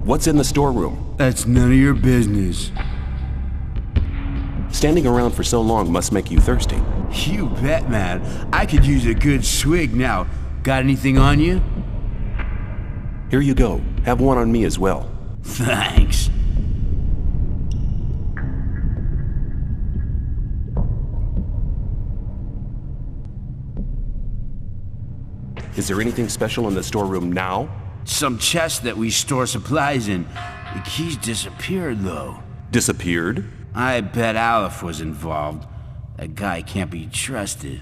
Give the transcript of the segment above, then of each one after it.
What's in the storeroom? That's none of your business. Standing around for so long must make you thirsty. You bet, man. I could use a good swig now. Got anything on you? Here you go. Have one on me as well. Thanks. Is there anything special in the storeroom now? Some chest that we store supplies in. The keys disappeared, though. Disappeared? I bet Aleph was involved. That guy can't be trusted.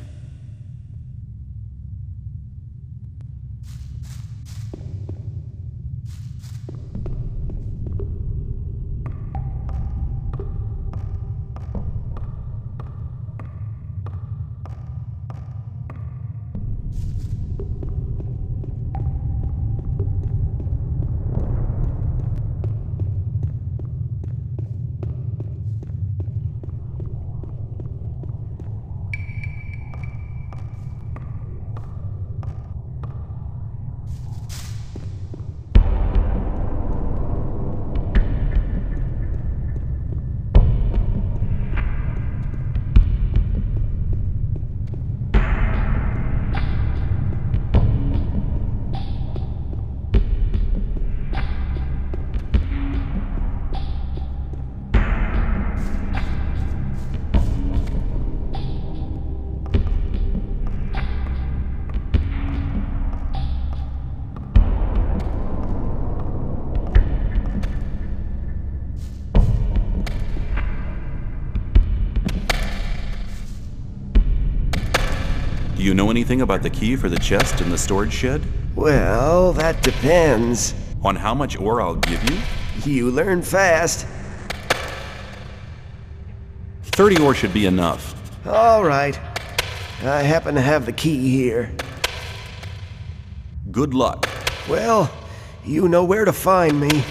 Do you know anything about the key for the chest in the storage shed? Well, that depends. On how much ore I'll give you? You learn fast. 30 ore should be enough. All right. I happen to have the key here. Good luck. Well, you know where to find me.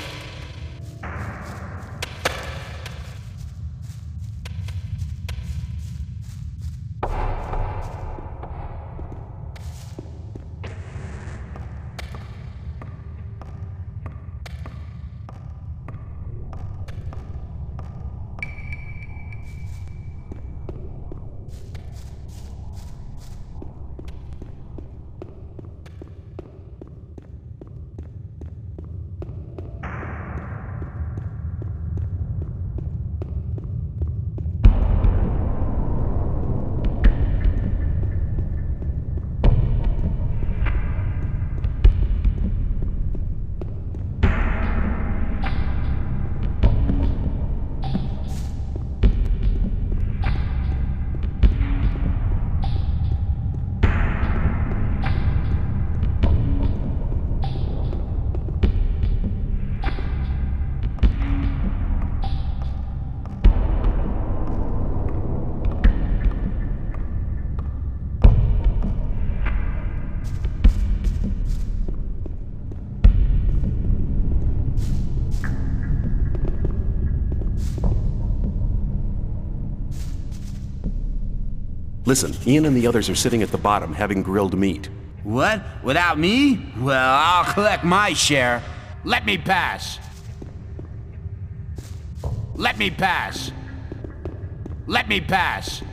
Listen, Ian and the others are sitting at the bottom having grilled meat. What? Without me? Well, I'll collect my share. Let me pass. Let me pass. Let me pass.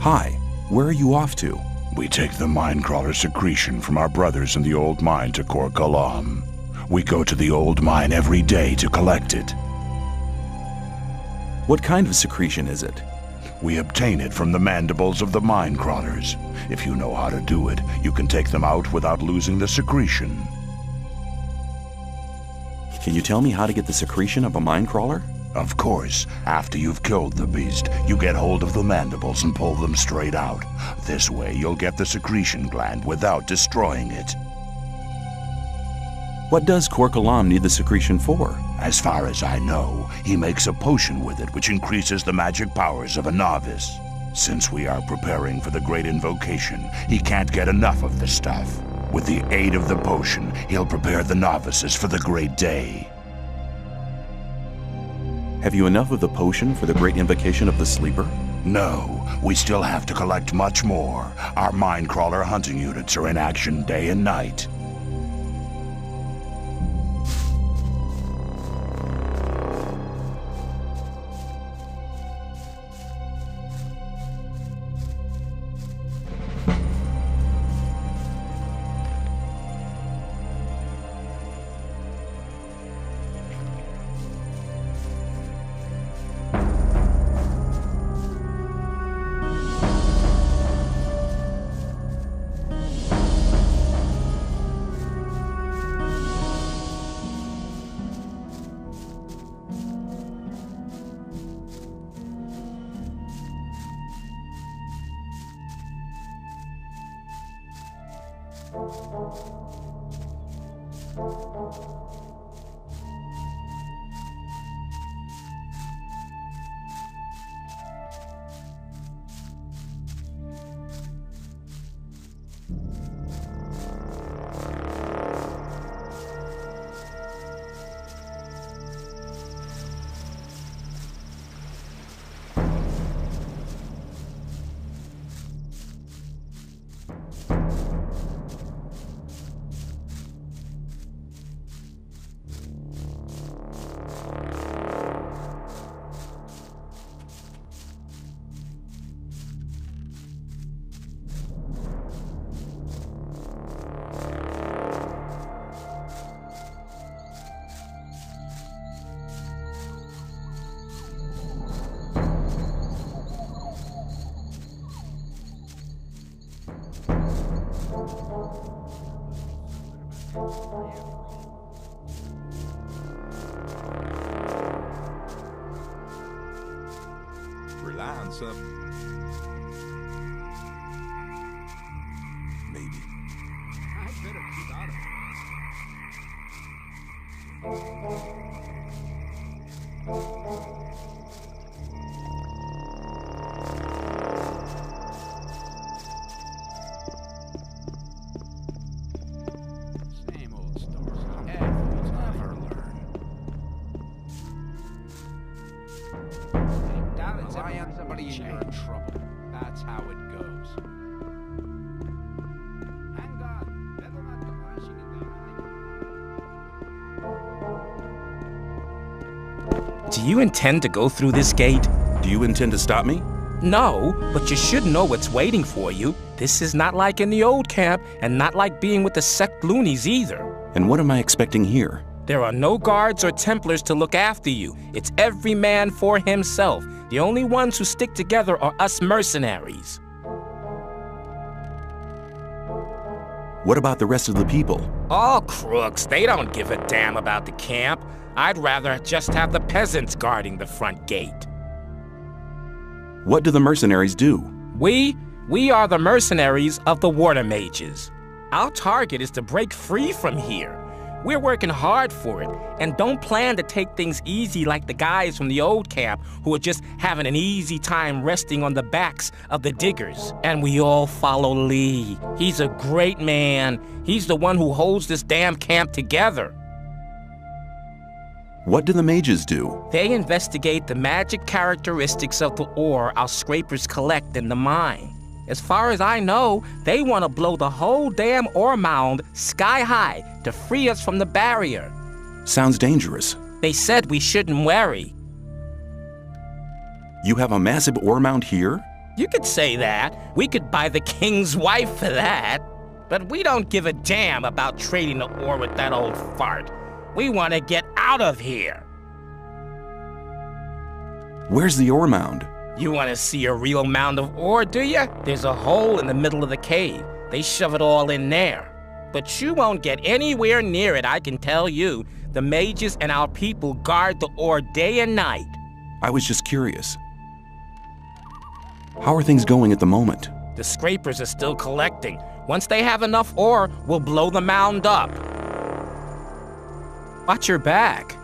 Hi, where are you off to? We take the Minecrawler secretion from our brothers in the old mine to Korkalam. We go to the old mine every day to collect it. What kind of secretion is it? We obtain it from the mandibles of the Minecrawlers. If you know how to do it, you can take them out without losing the secretion. Can you tell me how to get the secretion of a Minecrawler? Of course, after you've killed the beast, you get hold of the mandibles and pull them straight out. This way, you'll get the secretion gland without destroying it. What does Korkalam need the secretion for? As far as I know, he makes a potion with it which increases the magic powers of a novice. Since we are preparing for the great invocation, he can't get enough of the stuff. With the aid of the potion, he'll prepare the novices for the great day. Have you enough of the potion for the great invocation of the Sleeper? No, we still have to collect much more. Our Minecrawler hunting units are in action day and night. Rely on something. Maybe. I better keep out of Same old story. Everyone's never learn. I am somebody in your trouble. That's how it goes. Hang on. Better not go rushing it down. Do you intend to go through this gate? Do you intend to stop me? No, but you should know what's waiting for you. This is not like in the old camp, and not like being with the sect loonies either. And what am I expecting here? There are no guards or Templars to look after you. It's every man for himself. The only ones who stick together are us mercenaries. What about the rest of the people? All crooks. They don't give a damn about the camp. I'd rather just have the peasants guarding the front gate. What do the mercenaries do? We are the mercenaries of the water mages. Our target is to break free from here. We're working hard for it, and don't plan to take things easy like the guys from the old camp who are just having an easy time resting on the backs of the diggers. And we all follow Lee. He's a great man. He's the one who holds this damn camp together. What do the mages do? They investigate the magic characteristics of the ore our scrapers collect in the mine. As far as I know, they want to blow the whole damn ore mound sky high to free us from the barrier. Sounds dangerous. They said we shouldn't worry. You have a massive ore mound here? You could say that. We could buy the king's wife for that. But we don't give a damn about trading the ore with that old fart. We want to get out of here. Where's the ore mound? You want to see a real mound of ore, do you? There's a hole in the middle of the cave. They shove it all in there. But you won't get anywhere near it, I can tell you. The mages and our people guard the ore day and night. I was just curious. How are things going at the moment? The scrapers are still collecting. Once they have enough ore, we'll blow the mound up. Watch your back.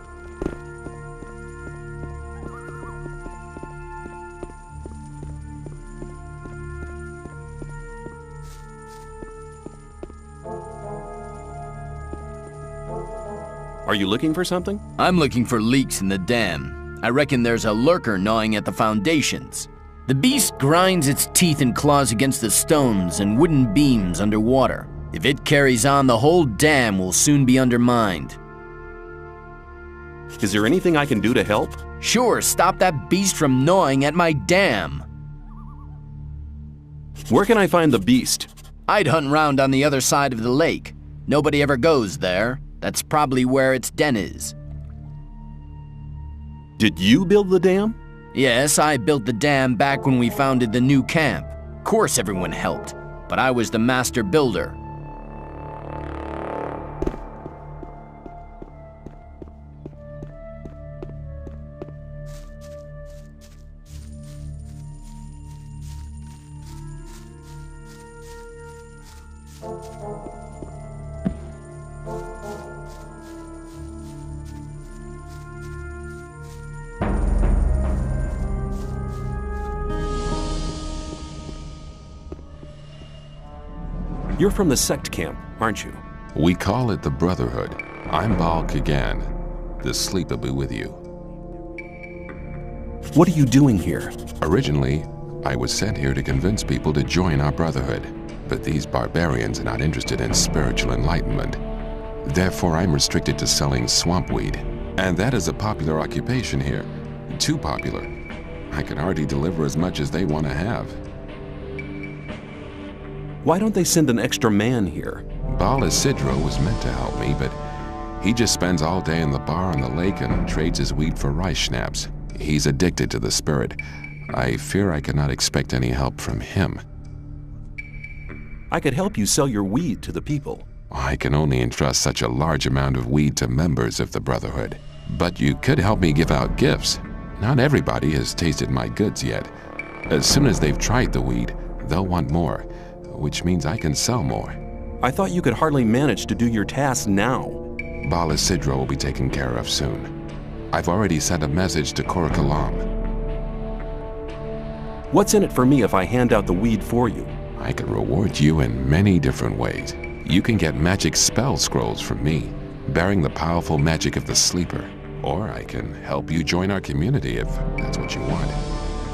Are you looking for something? I'm looking for leaks in the dam. I reckon there's a lurker gnawing at the foundations. The beast grinds its teeth and claws against the stones and wooden beams underwater. If it carries on, the whole dam will soon be undermined. Is there anything I can do to help? Sure, stop that beast from gnawing at my dam. Where can I find the beast? I'd hunt round on the other side of the lake. Nobody ever goes there. That's probably where its den is. Did you build the dam? Yes, I built the dam back when we founded the new camp. Of course everyone helped, but I was the master builder. You're from the sect camp, aren't you? We call it the Brotherhood. I'm Baal Kagan. The sleep will be with you. What are you doing here? Originally, I was sent here to convince people to join our Brotherhood, but these barbarians are not interested in spiritual enlightenment. Therefore, I'm restricted to selling swamp weed. And that is a popular occupation here. Too popular. I can hardly deliver as much as they want to have. Why don't they send an extra man here? Baal Isidro was meant to help me, but he just spends all day in the bar on the lake and trades his weed for rice schnapps. He's addicted to the spirit. I fear I cannot expect any help from him. I could help you sell your weed to the people. I can only entrust such a large amount of weed to members of the Brotherhood. But you could help me give out gifts. Not everybody has tasted my goods yet. As soon as they've tried the weed, they'll want more, which means I can sell more. I thought you could hardly manage to do your tasks now. Baal Isidro will be taken care of soon. I've already sent a message to Korakalam. What's in it for me if I hand out the weed for you? I can reward you in many different ways. You can get magic spell scrolls from me, bearing the powerful magic of the sleeper. Or I can help you join our community if that's what you want.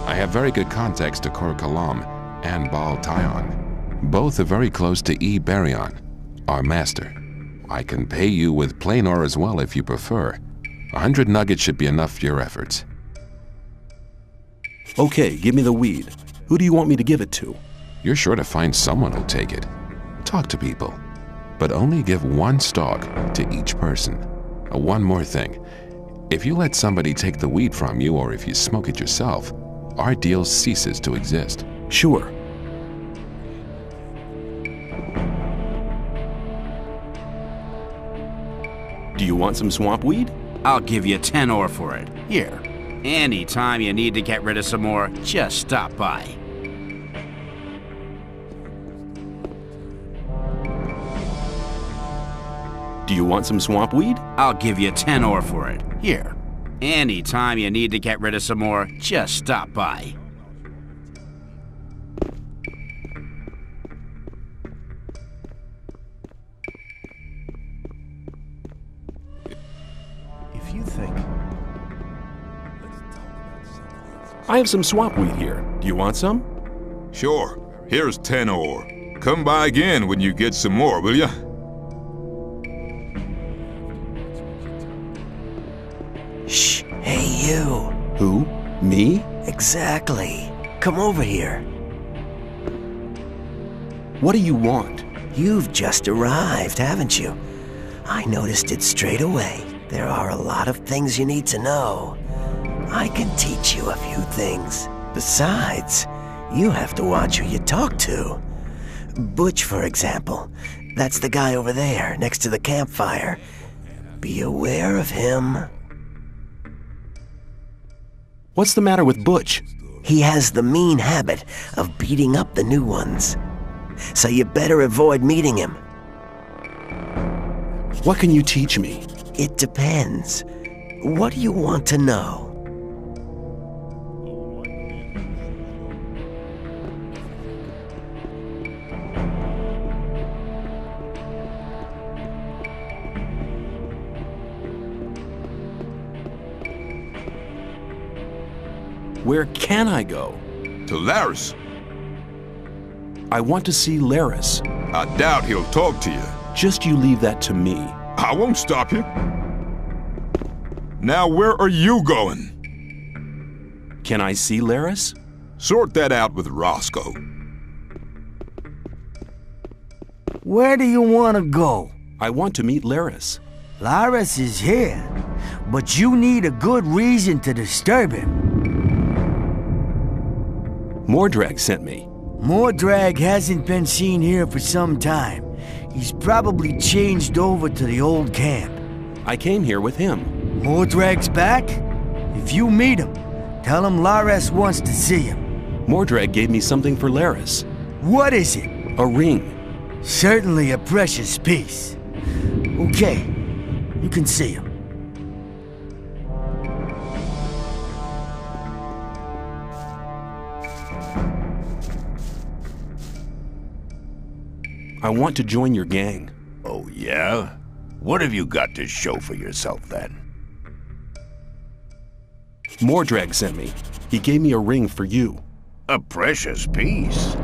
I have very good contacts to Korakalam and Baal Tyon. Both are very close to E. Baryon, our master. I can pay you with plain ore as well if you prefer. 100 nuggets should be enough for your efforts. Okay, give me the weed. Who do you want me to give it to? You're sure to find someone who'll take it. Talk to people, but only give one stalk to each person. One more thing. If you let somebody take the weed from you or if you smoke it yourself, our deal ceases to exist. Sure. Do you want some swamp weed? I'll give you 10 ore for it. Here. Anytime you need to get rid of some more, just stop by. Do you want some swamp weed? I'll give you 10 ore for it. Here. Anytime you need to get rid of some more, just stop by. If you think... I have some swamp weed here. Do you want some? Sure. Here's 10 ore. Come by again when you get some more, will ya? Shh. Hey, you. Who? Me? Exactly. Come over here. What do you want? You've just arrived, haven't you? I noticed it straight away. There are a lot of things you need to know. I can teach you a few things. Besides, you have to watch who you talk to. Butch, for example. That's the guy over there, next to the campfire. Be aware of him. What's the matter with Butch? He has the mean habit of beating up the new ones. So you better avoid meeting him. What can you teach me? It depends. What do you want to know? Where can I go? To Laris. I want to see Laris. I doubt he'll talk to you. Just you leave that to me. I won't stop you. Now where are you going? Can I see Laris? Sort that out with Roscoe. Where do you want to go? I want to meet Laris. Laris is here, but you need a good reason to disturb him. Mordrag sent me. Mordrag hasn't been seen here for some time. He's probably changed over to the old camp. I came here with him. Mordrag's back? If you meet him, tell him Laris wants to see him. Mordrag gave me something for Laris. What is it? A ring. Certainly a precious piece. Okay, you can see him. I want to join your gang. Oh, yeah? What have you got to show for yourself, then? Mordrag sent me. He gave me a ring for you. A precious piece.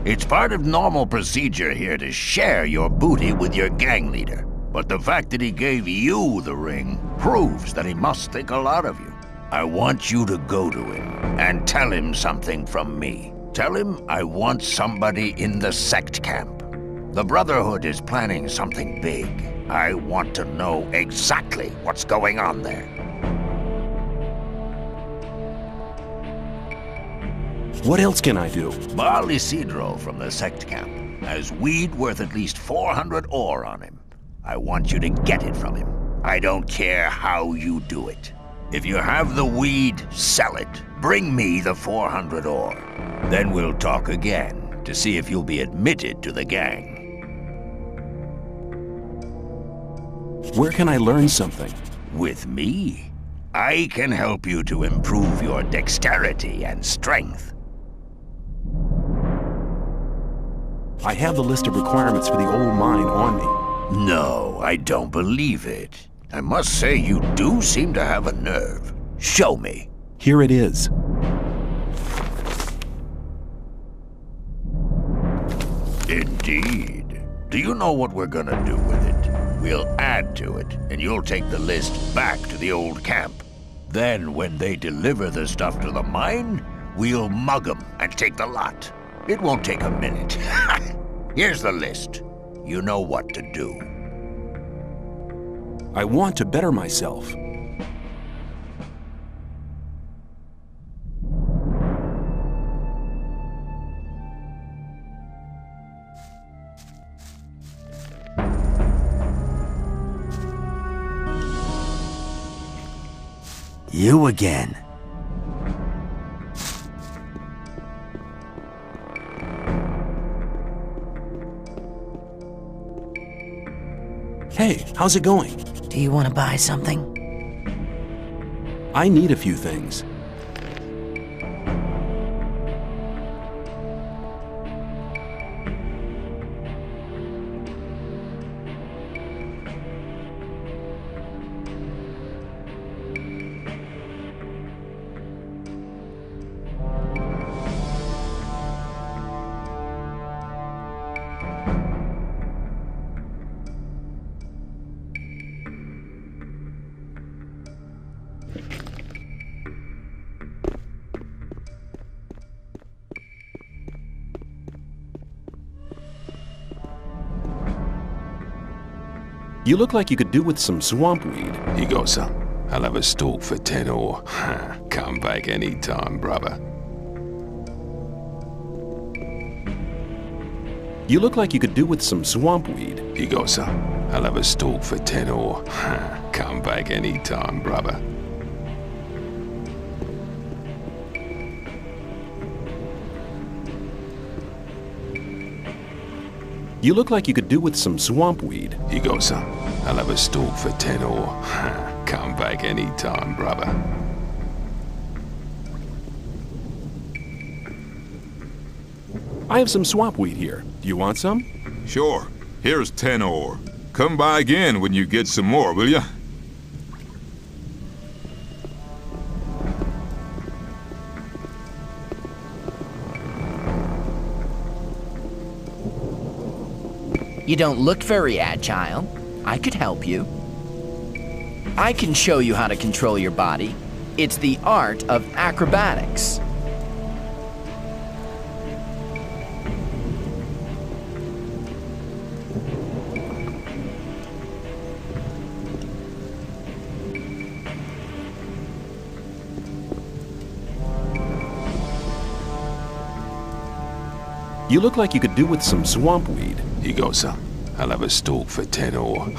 It's part of normal procedure here to share your booty with your gang leader. But the fact that he gave you the ring proves that he must think a lot of you. I want you to go to him and tell him something from me. Tell him I want somebody in the sect camp. The Brotherhood is planning something big. I want to know exactly what's going on there. What else can I do? Baal Isidro from the sect camp has weed worth at least 400 ore on him. I want you to get it from him. I don't care how you do it. If you have the weed, sell it. Bring me the 400 ore. Then we'll talk again to see if you'll be admitted to the gang. Where can I learn something? With me? I can help you to improve your dexterity and strength. I have the list of requirements for the old mine on me. No, I don't believe it. I must say you do seem to have a nerve. Show me. Here it is. Indeed. Do you know what we're gonna do with it? We'll add to it, and you'll take the list back to the old camp. Then, when they deliver the stuff to the mine, we'll mug them and take the lot. It won't take a minute. Here's the list. You know what to do. I want to better myself. You again. Hey, how's it going? Do you want to buy something? I need a few things. You look like you could do with some swamp weed. Here you go, son. I'll have a stalk for 10 ore. Come back anytime, brother. You look like you could do with some swamp weed. Here you go, son. I'll have a stalk for 10 ore. Come back anytime, brother. You look like you could do with some swamp weed. Here you go, son. I'll have a stalk for 10 ore. Come back anytime, brother. I have some swamp weed here. Do you want some? Sure. Here's 10 ore. Come by again when you get some more, will ya? You don't look very agile. I could help you. I can show you how to control your body. It's the art of acrobatics. You look like you could do with some swamp weed. Here you go, son. I'll have a stalk for 10 ore.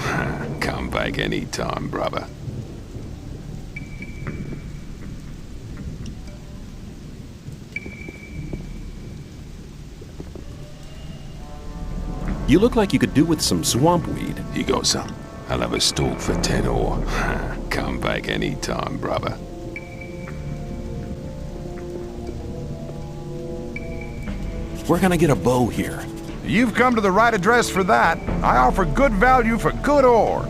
Come back anytime, brother. You look like you could do with some swamp weed. Here you go, son. I'll have a stalk for 10 ore. Come back anytime, brother. Where can I get a bow here? You've come to the right address for that. I offer good value for good ore.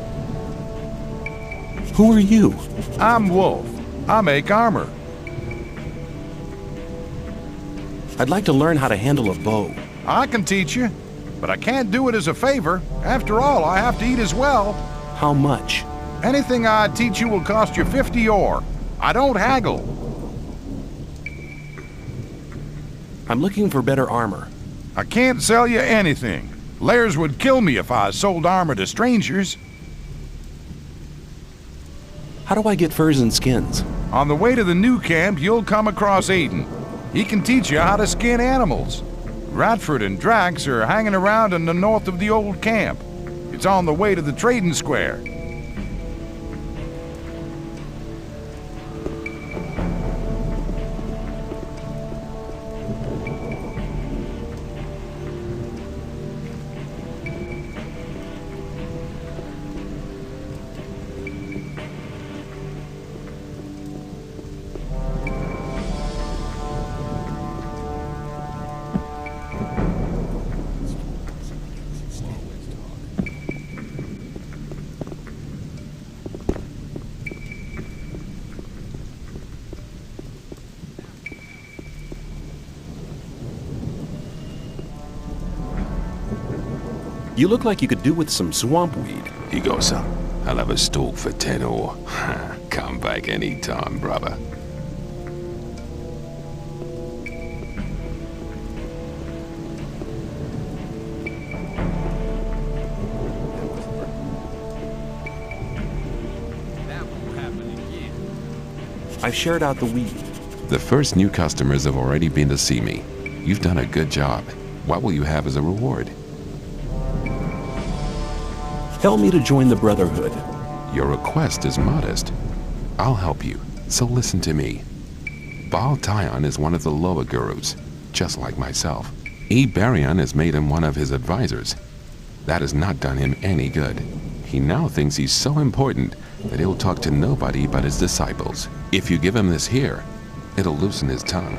Who are you? I'm Wolf. I make armor. I'd like to learn how to handle a bow. I can teach you, but I can't do it as a favor. After all, I have to eat as well. How much? Anything I teach you will cost you 50 ore. I don't haggle. I'm looking for better armor. I can't sell you anything. Lairs would kill me if I sold armor to strangers. How do I get furs and skins? On the way to the new camp, you'll come across Aiden. He can teach you how to skin animals. Radford and Drax are hanging around in the north of the old camp. It's on the way to the trading square. You look like you could do with some swamp weed. Here you go, son. I'll have a stalk for 10 ore. Come back anytime, brother. I've shared out the weed. The first new customers have already been to see me. You've done a good job. What will you have as a reward? Tell me to join the Brotherhood. Your request is modest. I'll help you, so listen to me. Baal Tyon is one of the lower gurus, just like myself. Barion has made him one of his advisors. That has not done him any good. He now thinks he's so important that he'll talk to nobody but his disciples. If you give him this here, it'll loosen his tongue.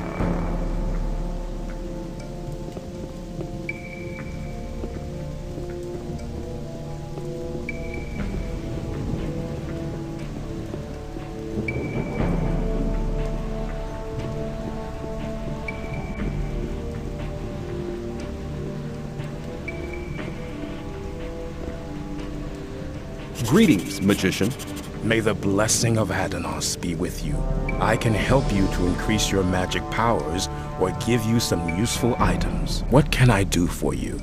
Greetings, magician. May the blessing of Adanos be with you. I can help you to increase your magic powers or give you some useful items. What can I do for you?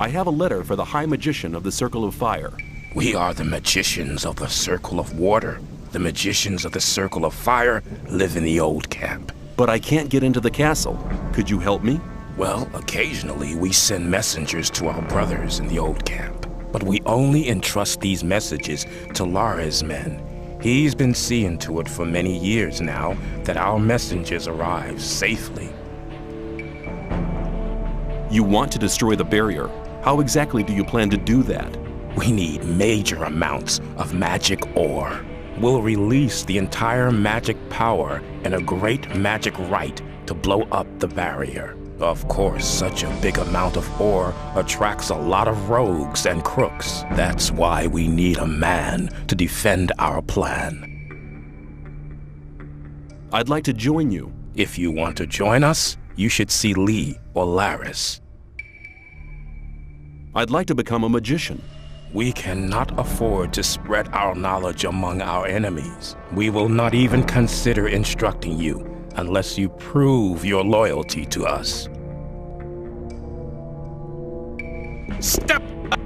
I have a letter for the High Magician of the Circle of Fire. We are the magicians of the Circle of Water. The magicians of the Circle of Fire live in the old camp. But I can't get into the castle. Could you help me? Well, occasionally we send messengers to our brothers in the old camp. But we only entrust these messages to Lara's men. He's been seeing to it for many years now that our messengers arrive safely. You want to destroy the barrier. How exactly do you plan to do that? We need major amounts of magic ore. We'll release the entire magic power and a great magic rite to blow up the barrier. Of course, such a big amount of ore attracts a lot of rogues and crooks. That's why we need a man to defend our plan. I'd like to join you. If you want to join us, you should see Lee or Laris. I'd like to become a magician. We cannot afford to spread our knowledge among our enemies. We will not even consider instructing you unless you prove your loyalty to us. Step up.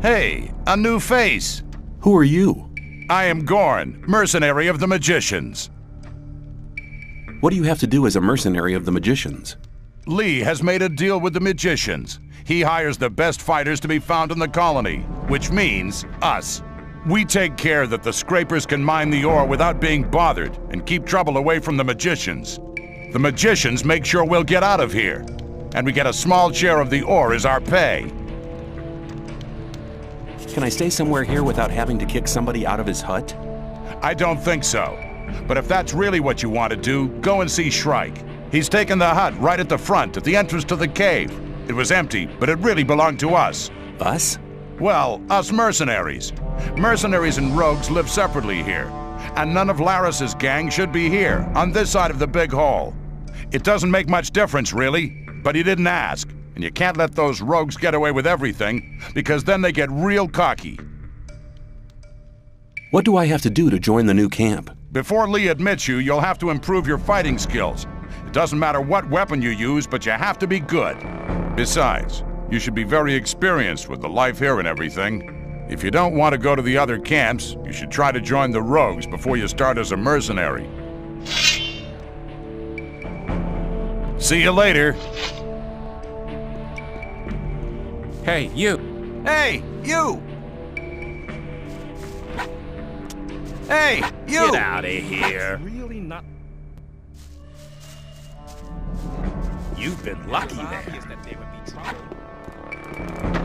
Hey, a new face. Who are you? I am Gorn, mercenary of the Magicians. What do you have to do as a mercenary of the Magicians? Lee has made a deal with the Magicians. He hires the best fighters to be found in the colony, which means us. We take care that the scrapers can mine the ore without being bothered and keep trouble away from the Magicians. The Magicians make sure we'll get out of here, and we get a small share of the ore as our pay. Can I stay somewhere here without having to kick somebody out of his hut? I don't think so. But if that's really what you want to do, go and see Shrike. He's taken the hut right at the front, at the entrance to the cave. It was empty, but it really belonged to us. Us? Well, us mercenaries. Mercenaries and rogues live separately here. And none of Laris's gang should be here, on this side of the big hall. It doesn't make much difference, really, but he didn't ask. And you can't let those rogues get away with everything, because then they get real cocky. What do I have to do to join the new camp? Before Lee admits you, you'll have to improve your fighting skills. It doesn't matter what weapon you use, but you have to be good. Besides, you should be very experienced with the life here and everything. If you don't want to go to the other camps, you should try to join the rogues before you start as a mercenary. See you later. Hey, you. Hey, you! Hey, you! Get out of here. Really not. You've been lucky there. That there would be trouble.